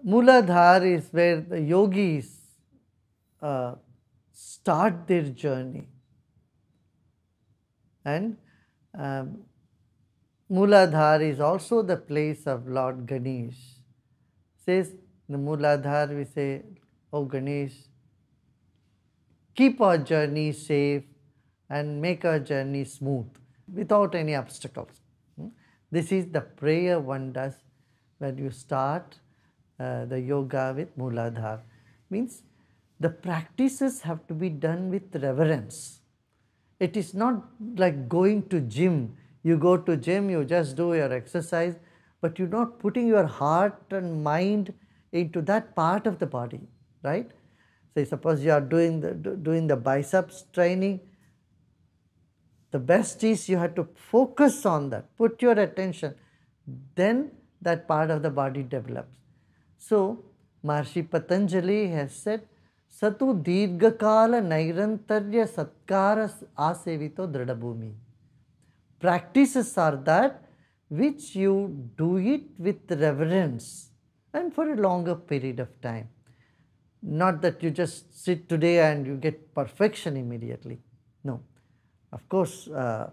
Mooladhara is where the yogis start their journey, and um, Mooladhara is also the place of Lord Ganesh. Says the Mooladhara, we say, "Oh Ganesh, keep our journey safe and make our journey smooth without any obstacles." This is the prayer one does when you start the yoga with Mooladhara. Means the practices have to be done with reverence. It is not like going to gym. You go to gym, you just do your exercise, but you're not putting your heart and mind into that part of the body, right? Say suppose you are doing the biceps training, the best is you have to focus on that, put your attention, then that part of the body develops. So Maharishi Patanjali has said, Satu Dirghakala Nairantarya Satkara Asevito Dridabhumi. Practices are that which you do it with reverence and for a longer period of time. Not that you just sit today and you get perfection immediately. No. Of course, the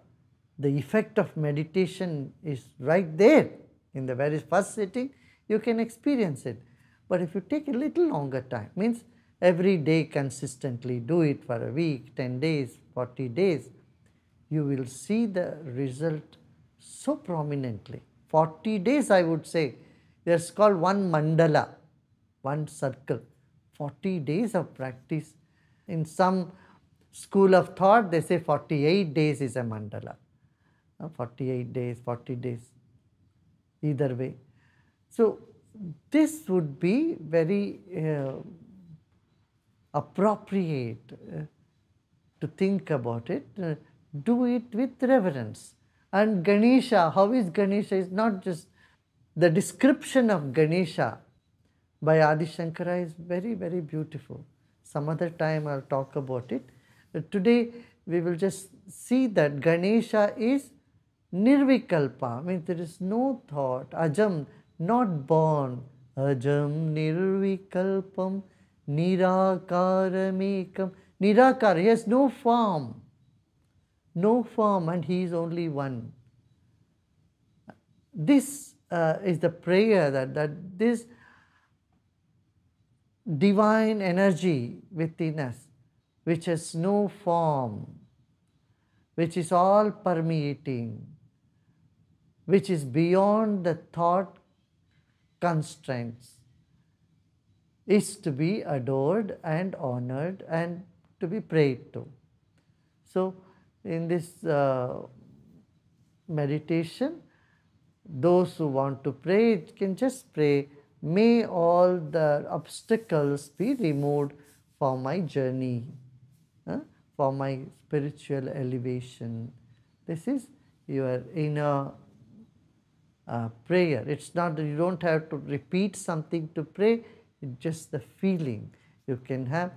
effect of meditation is right there. In the very first sitting, you can experience it. But if you take a little longer time, means every day consistently, do it for a week, 10 days, 40 days, you will see the result so prominently. 40 days I would say, that's called one mandala, one circle. 40 days of practice. In some school of thought, they say 48 days is a mandala. 48 days, 40 days, either way. So this would be very appropriate to think about it. Do it with reverence. And Ganesha, how is Ganesha? Is not just the description of Ganesha by Adi Shankara is very, very beautiful. Some other time I'll talk about it. Today we will just see that Ganesha is Nirvikalpa, means there is no thought, Ajam, not born, Ajam Nirvikalpam Nirakaramekam. Nirakar, he has no form, and he is only one. This is the prayer that this divine energy within us, which has no form, which is all permeating, which is beyond the thought constraints, is to be adored and honored and to be prayed to. So in this meditation, those who want to pray can just pray, may all the obstacles be removed for my journey, for my spiritual elevation. This is your inner prayer. It's not that you don't have to repeat something to pray, it's just the feeling you can have.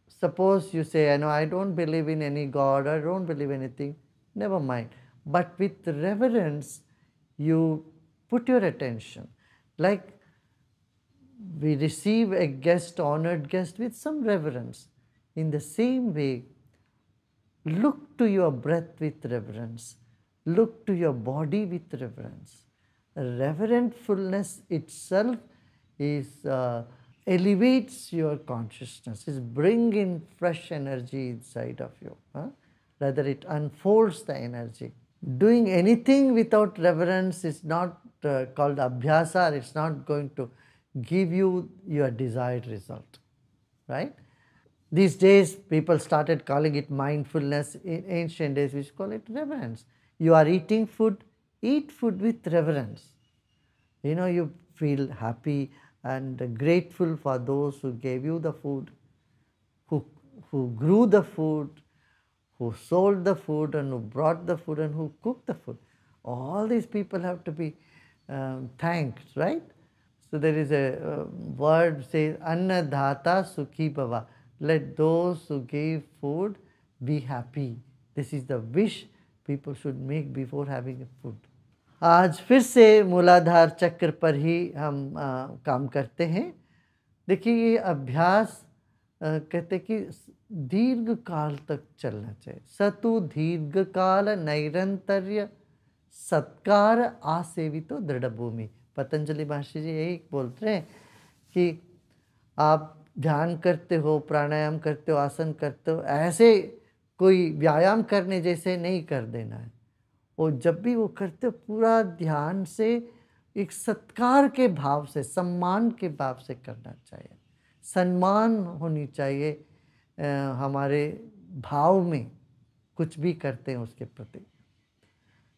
Suppose you say, I don't believe in any God, I don't believe anything, never mind. But with reverence, you put your attention. Like we receive a guest, honored guest with some reverence. In the same way, look to your breath with reverence. Look to your body with reverence. Reverentfulness itself is elevates your consciousness, is bringing fresh energy inside of you. Rather, it unfolds the energy. Doing anything without reverence is not called abhyasa, it's not going to give you your desired result, right? These days, people started calling it mindfulness. In ancient days, we call it reverence. You are eating food, eat food with reverence. You feel happy and grateful for those who gave you the food, who grew the food, who sold the food, and who brought the food, and who cooked the food. All these people have to be thanked, right? So there is a word says, Annadhata Sukhi Bhava. Let those who gave food be happy. This is the wish people should make before having a food. आज फिर से मूलाधार चक्र पर ही हम काम करते हैं। देखिए ये अभ्यास कहते कि दीर्घ काल तक चलना चाहिए। सतु दीर्घ काल नैरंतर्य सत्कार आसेवितो दृढ़ भूमि। पतंजलि महर्षि जी यही बोलते हैं कि आप ध्यान करते हो, प्राणायाम करते हो, आसन करते हो, ऐसे कोई व्यायाम करने जैसे नहीं कर देना है। और जब भी वो करते हो पूरा ध्यान से, एक सत्कार के भाव से, सम्मान के भाव से करना चाहिए। सम्मान होनी चाहिए हमारे भाव में, कुछ भी करते हैं उसके प्रति।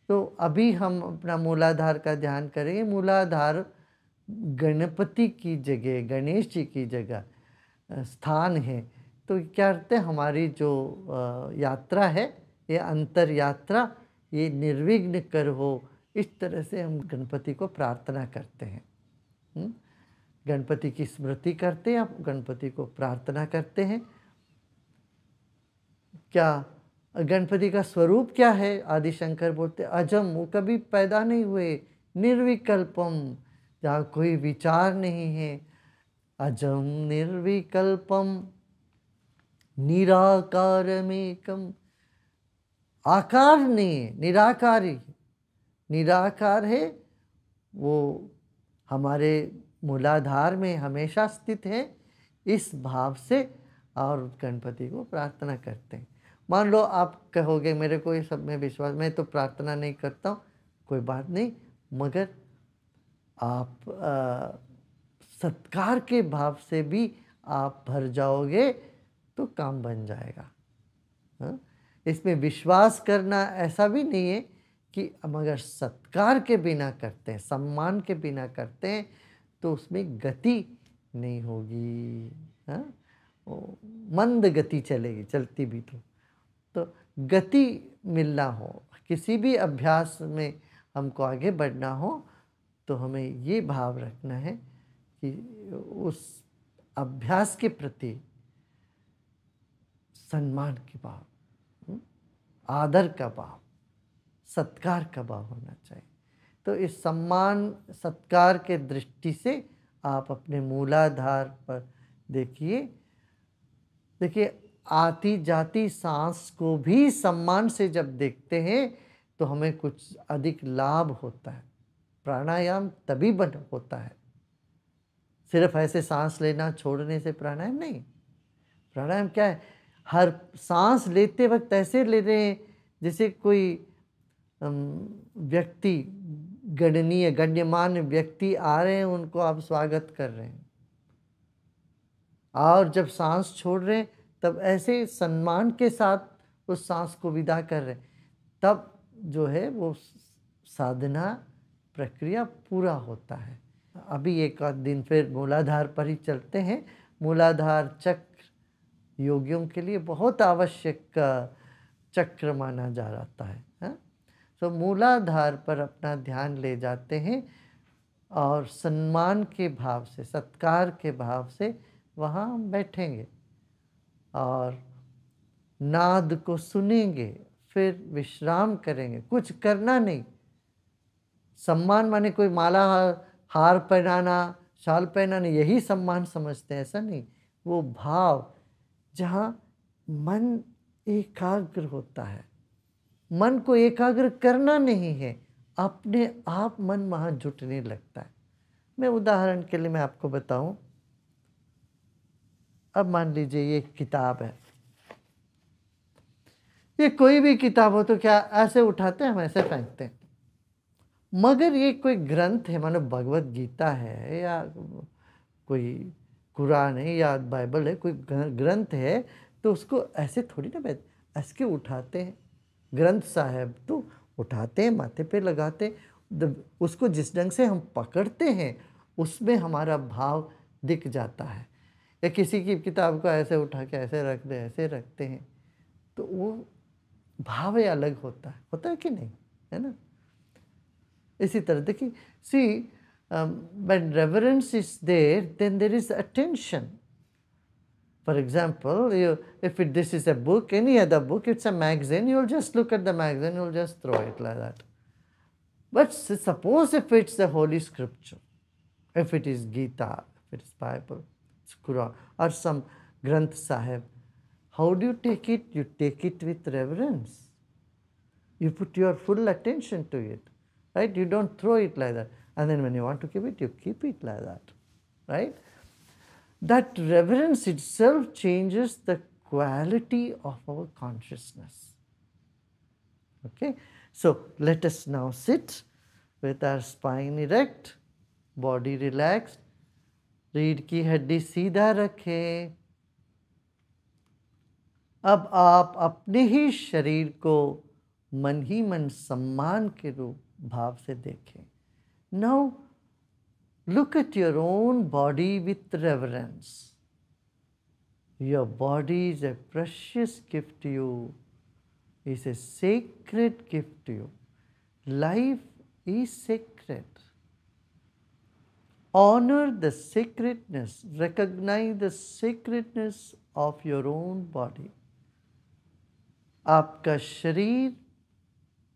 तो अभी हम अपना मूलाधार का ध्यान करेंगे। मूलाधार गणपति की जगह, गणेश जी की जगह स्थान है। तो क्या करते हैं, हमारी जो यात्रा है, ये अंतर यात्रा, ये निर्विघ्न कर हो, इस तरह से हम गणपति को प्रार्थना करते हैं। गणपति की स्मृति करते हैं, आप गणपति को प्रार्थना करते हैं। क्या गणपति का स्वरूप क्या है? आदि शंकर बोलते अजम, वो कभी पैदा नहीं हुए, निर्विकल्पम, जहाँ कोई विचार नहीं है। अजम निर्विकल्पम निराकारमेकम, आकार नहीं है, निराकारी, निराकार है। वो हमारे मूलाधार में हमेशा स्थित है। इस भाव से और गणपति को प्रार्थना करते हैं। मान लो आप कहोगे मेरे को ये सब में विश्वास, मैं तो प्रार्थना नहीं करता हूँ, कोई बात नहीं, मगर आप सत्कार के भाव से भी आप भर जाओगे तो काम बन जाएगा। हाँ? इसमें विश्वास करना ऐसा भी नहीं है कि हम अगर सत्कार के बिना करते हैं, सम्मान के बिना करते हैं, तो उसमें गति नहीं होगी। हाँ? मंद गति चलेगी, चलती भी तो गति मिलना हो, किसी भी अभ्यास में हमको आगे बढ़ना हो, तो हमें ये भाव रखना है कि उस अभ्यास के प्रति सम्मान के भाव, आदर का भाव, सत्कार का भाव होना चाहिए। तो इस सम्मान सत्कार के दृष्टि से आप अपने मूलाधार पर देखिए आती जाती सांस को भी सम्मान से जब देखते हैं तो हमें कुछ अधिक लाभ होता है। प्राणायाम तभी होता है, सिर्फ ऐसे सांस लेना छोड़ने से प्राणायाम नहीं। प्राणायाम क्या है, हर सांस लेते वक्त ऐसे ले रहे हैं जैसे कोई व्यक्ति, गणनीय गण्यमान्य व्यक्ति आ रहे हैं, उनको आप स्वागत कर रहे हैं। और जब सांस छोड़ रहे हैं तब ऐसे सम्मान के साथ उस सांस को विदा कर रहे हैं, तब जो है वो साधना प्रक्रिया पूरा होता है। अभी एक आध दिन फिर मूलाधार पर ही चलते हैं। मूलाधार चक्र योगियों के लिए बहुत आवश्यक चक्र माना जा रहा है। तो मूलाधार पर अपना ध्यान ले जाते हैं और सम्मान के भाव से, सत्कार के भाव से वहाँ हम बैठेंगे और नाद को सुनेंगे, फिर विश्राम करेंगे। कुछ करना नहीं। सम्मान माने कोई माला हार पहनाना, शाल पहनाना, यही सम्मान समझते हैं, ऐसा नहीं। वो भाव जहाँ मन एकाग्र होता है। मन को एकाग्र करना नहीं है, अपने आप मन वहाँ जुटने लगता है। मैं उदाहरण के लिए मैं आपको बताऊं, अब मान लीजिए ये किताब है, ये कोई भी किताब हो तो क्या ऐसे उठाते हैं, हम ऐसे फेंकते हैं। मगर ये कोई ग्रंथ है, मानो भगवत गीता है या कोई कुरान है या बाइबल है, कोई ग्रंथ है, तो उसको ऐसे थोड़ी ना ऐसे उठाते हैं। ग्रंथ साहब तो उठाते हैं, माथे पे लगाते हैं। उसको जिस ढंग से हम पकड़ते हैं उसमें हमारा भाव दिख जाता है। या किसी की किताब को ऐसे उठा के ऐसे रख दे, ऐसे रखते हैं, तो वो भाव ही अलग होता है कि नहीं, है ना। इसी तरह देखिए, सी when reverence is there, then there is attention. For example, if this is a book, any other book, it's a magazine, you'll just look at the magazine, you'll just throw it like that. But suppose if it's the Holy Scripture, if it is Gita, if it is Bible, it's Quran, or some Granth Sahib, how do you take it? You take it with reverence. You put your full attention to it, right? You don't throw it like that. And then when you want to keep it, you keep it like that, right? That reverence itself changes the quality of our consciousness. Okay, so let us now sit with our spine erect, body relaxed, रीढ़ की हड्डी सीधा रखें. अब आप अपने ही शरीर को मन ही मन सम्मान के रूप भाव से देखें. Now look at your own body with reverence. Your body is a precious gift to you. It's a sacred gift to you. Life is sacred. Honor the sacredness, recognize the sacredness of your own body. आपका शरीर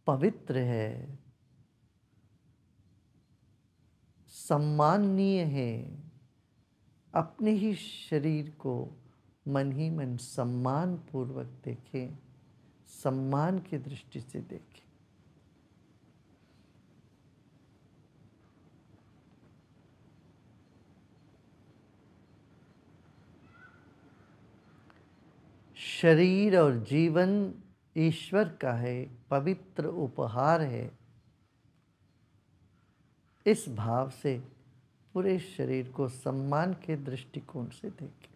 पवित्र है, सम्माननीय है. अपने ही शरीर को मन ही मन सम्मान पूर्वक देखें, सम्मान की दृष्टि से देखें. शरीर और जीवन ईश्वर का है, पवित्र उपहार है. इस भाव से पूरे शरीर को सम्मान के दृष्टिकोण से देखें.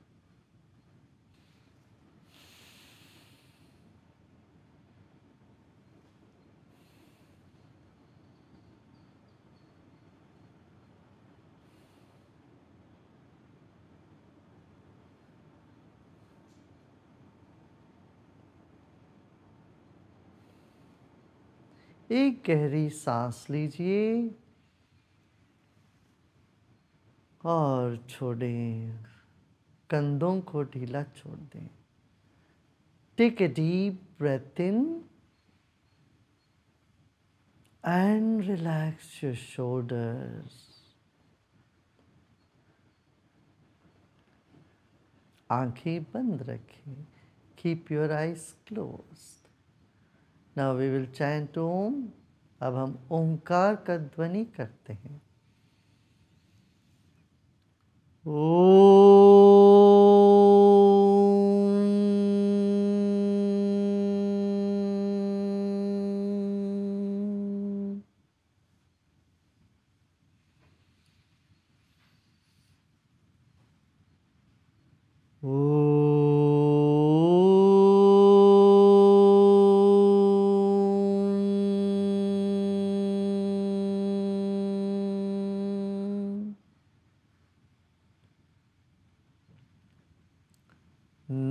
एक गहरी सांस लीजिए और छोड़ें. कंधों को ढीला छोड़ दें. Take a deep breath in and relax your shoulders. आंखें बंद रखें. Keep your eyes closed. Now we will chant Om. अब हम ओंकार का ध्वनि करते हैं.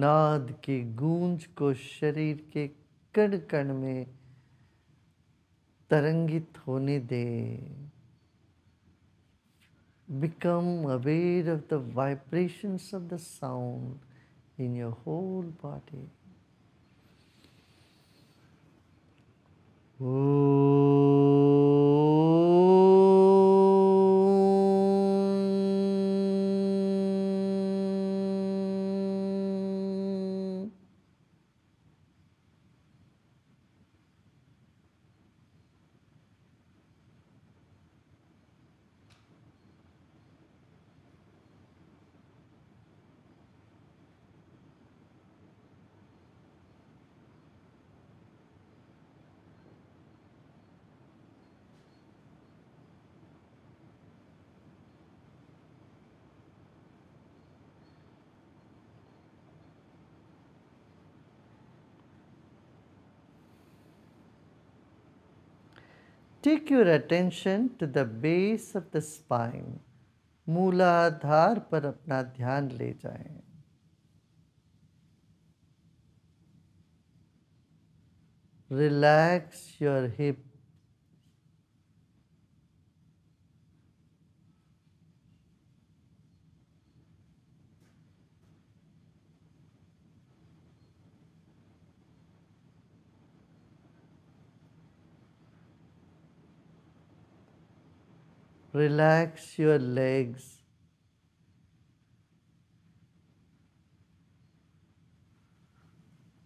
नाद की गूंज को शरीर के कण कण में तरंगित होने दे. Become aware of the vibrations of the sound in your whole body. Take your attention to the base of the spine. मूलाधार पर अपना ध्यान ले जाएं. Relax your hip. Relax your legs.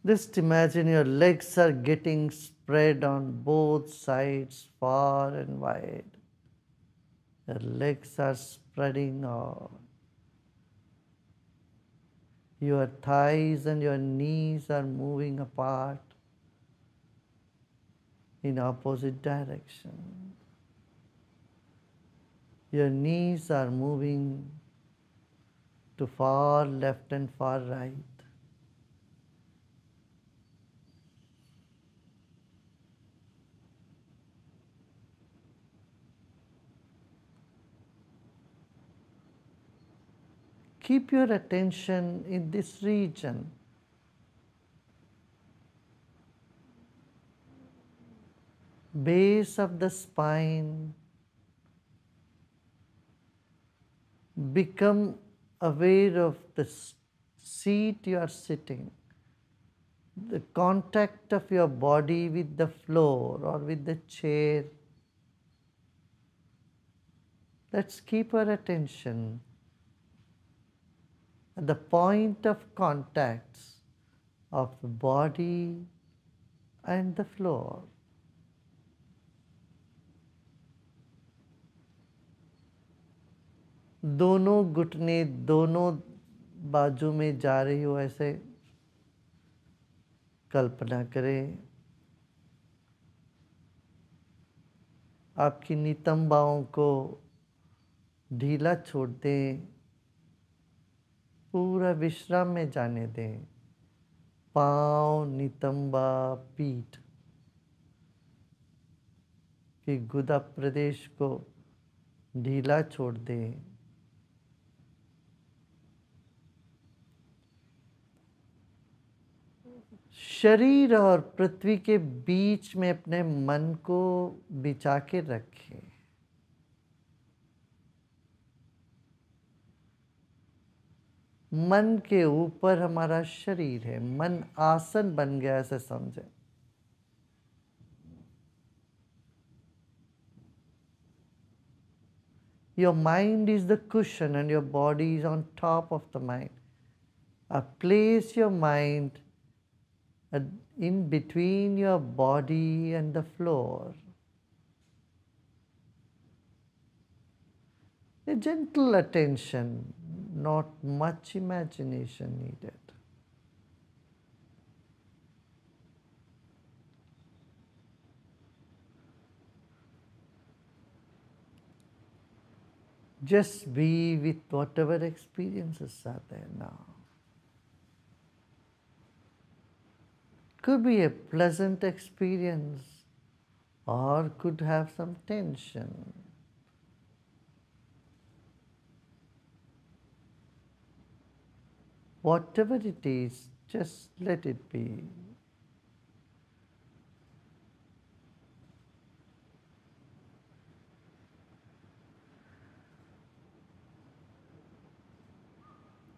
Just imagine your legs are getting spread on both sides, far and wide. Your legs are spreading out. Your thighs and your knees are moving apart in opposite direction. Your knees are moving to far left and far right. Keep your attention in this region. Base of the spine. Become aware of the seat you are sitting, the contact of your body with the floor or with the chair. Let's keep our attention at the point of contacts of the body and the floor. दोनों घुटने दोनों बाजू में जा रही हो ऐसे कल्पना करें। आपकी नितंबाओं को ढीला छोड़ दें, पूरा विश्राम में जाने दें। पाँव, नितंबा, पीठ की गुदा प्रदेश को ढीला छोड़ दें। शरीर और पृथ्वी के बीच में अपने मन को बिछा के रखें। मन के ऊपर हमारा शरीर है, मन आसन बन गया ऐसे समझे। Your mind is the cushion and your body is on top of the mind. Place your mind in between your body and the floor. A gentle attention, not much imagination needed. Just be with whatever experiences are there now. Could be a pleasant experience or could have some tension. Whatever it is, just let it be.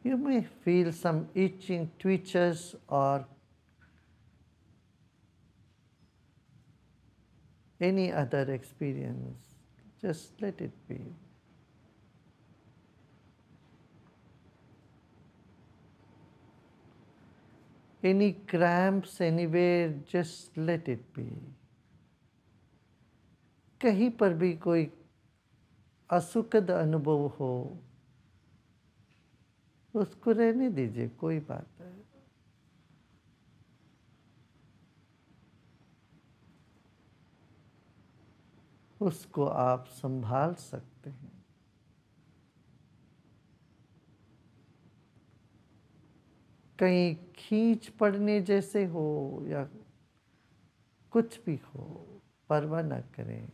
You may feel some itching, twitches, or any other experience. Just let it be. Any cramps anywhere, just let it be. कहीं पर भी कोई असुखद अनुभव हो, उसको रहने दीजिए, कोई बात नहीं। उसको आप संभाल सकते हैं। कहीं खींच पड़ने जैसे हो या कुछ भी हो, परवाह न करें।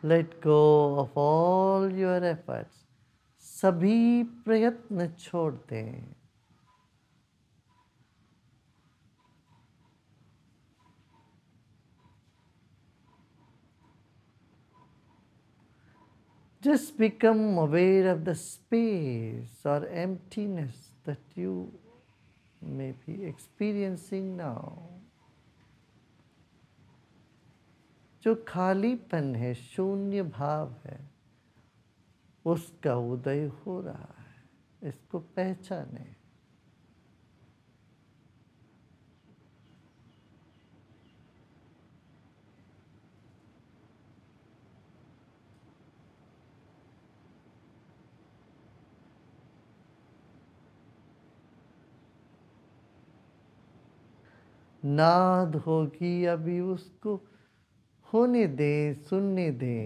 Let go of all your efforts. सभी प्रयत्न छोड़ दें। Just become aware of the space or emptiness that you may be experiencing now. जो खालीपन है, शून्य भाव है, उसका उदय हो रहा है, इसको पहचाने। नाद होगी अभी, उसको होने दे, सुनने दे।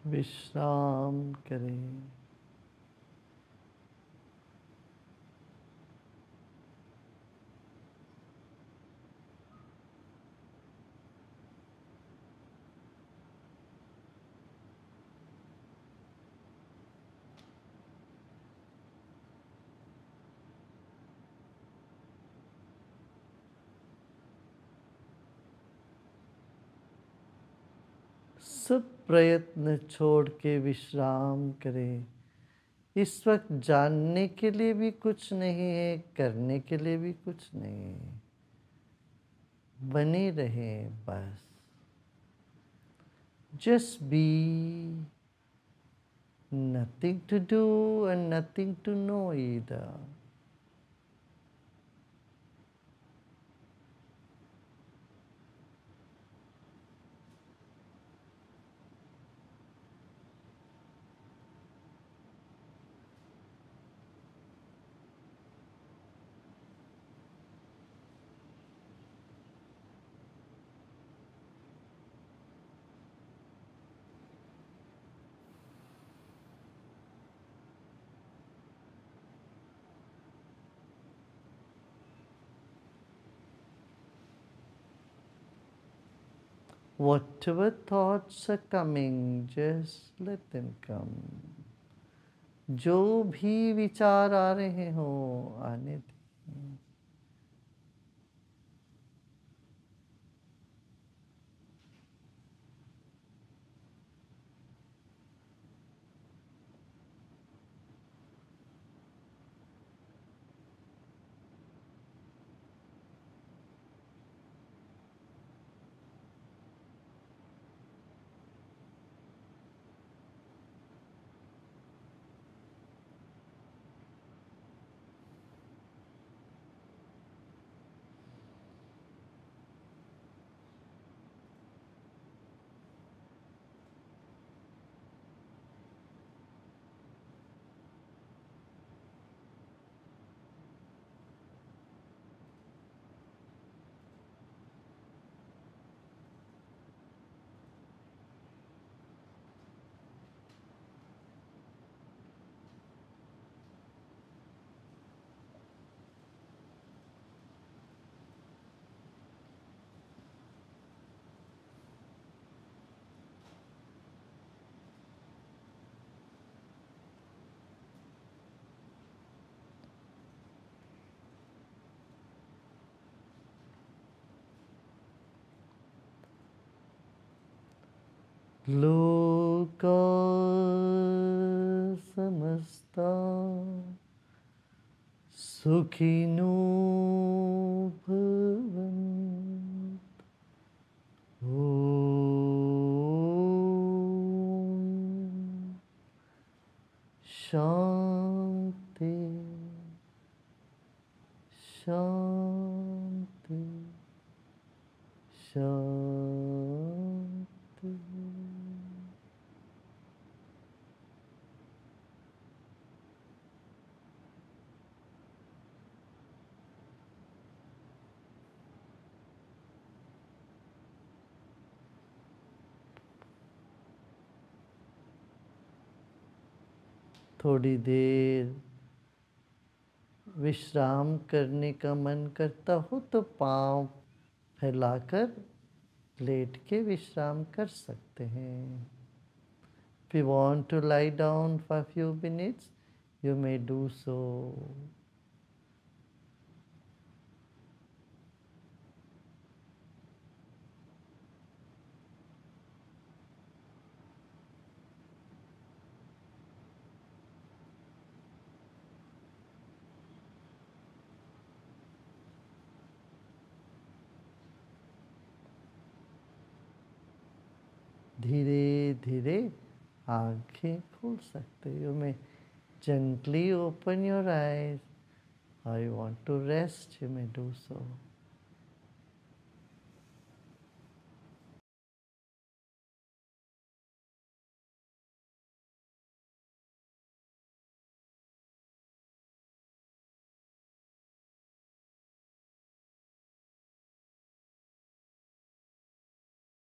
विश्राम करें। सब प्रयत्न छोड़ के विश्राम करें। इस वक्त जानने के लिए भी कुछ नहीं है, करने के लिए भी कुछ नहीं है, बने रहें बस। Just be, Nothing to do and nothing to know either. Whatever thoughts are coming, just let them come. जो भी विचार आ रहे हो आने दें. लोका समस्ता सुखिनो भवन्तु. Om Shanti Shanti Shanti. थोड़ी देर विश्राम करने का मन करता हो तो पाँव फैलाकर लेट के विश्राम कर सकते हैं. If you want to lie down for a few minutes, you may do so. धीरे धीरे आंखें खोल सकते हो. You may gently open your eyes, or you want to rest, you may do so.